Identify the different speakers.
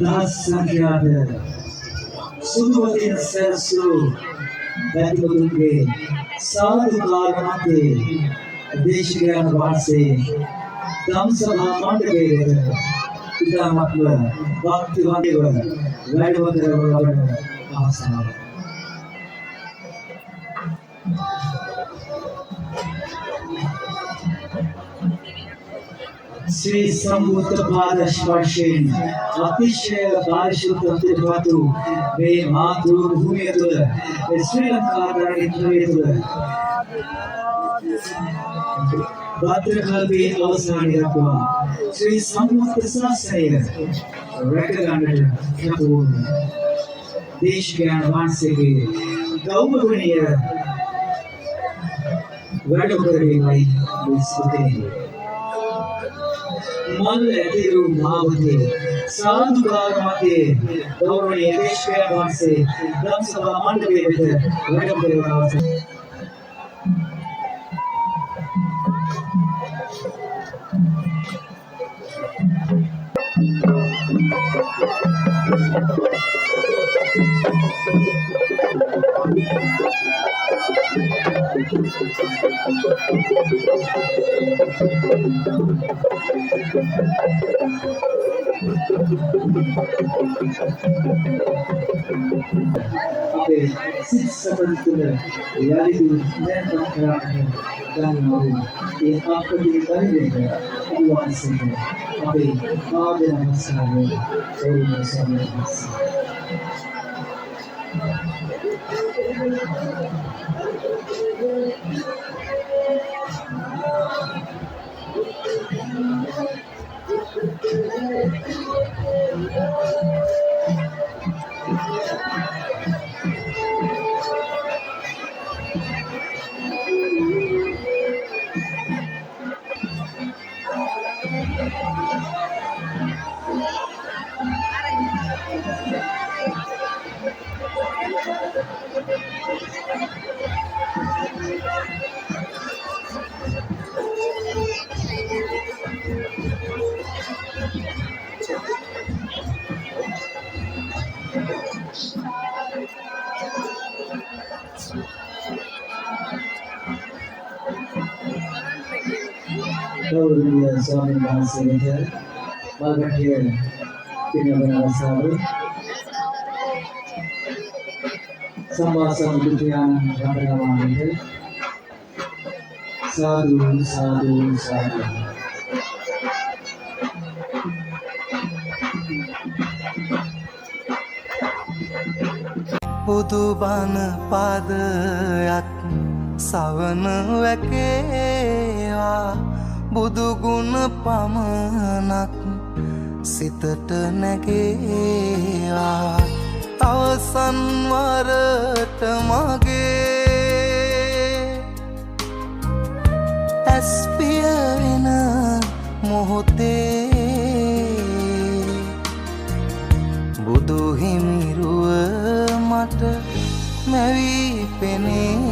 Speaker 1: Das සංඛ්‍යාත සුදුවතින් සැසු බැතිමතුන්ගේ සාදුකාර මතේ දේශකයන් වහන්සේ ධම්සභා මණ්ඩපයේ ඉතාමත්ම භක්තිවන්තව වැඩම කරවන අවස්ථාව. श्री संबुद्ध पाद स्पर्शेन अतिशय पारिशुद्ध तिरुवतु वे मातृभूमि तुल श्रीलंका धरणी तुल भद्रकल्पे अवसाने दක්වා श्री संबुद्ध शासनය රැකගන්නට කැපවූ දේශකයන් වහන්සේගේ ගෞරවනීය වැඩකරණයයි මේ සිටින්නේ. मल एतिरु भावते साधुकार मते गौरवनीय देशकयन वහන්සේ ධම්සභා මණ්ඩපයේ වෙත වැඩම කරවන අවසරයි. අපේ සිත් සතන් තුළ යලිදු නැත්නම් කරන්නේ ගන්නවා. ඒ අපගේ පරිදෙක උන්වහන්සේට අපේ පාද නමස්කාරය සෝම සම්මානස්. गौरवनीय स्वामी वහන්සේට මාර්ගය පිනවන අවස්ථාවේ සම්මා සම්බුද්ධයන් වන්දනාමානයේ සාදු සාදු සාදු.
Speaker 2: බුදු බණ පාදයක් සවන වැකේවා බුදු ගුණ පමණක් සිතට නැගේවා අවසන් වරට මගේ ඇස් පිය වෙන මොහොතේ බුදු හිමිරුව මට මැවි පෙනේ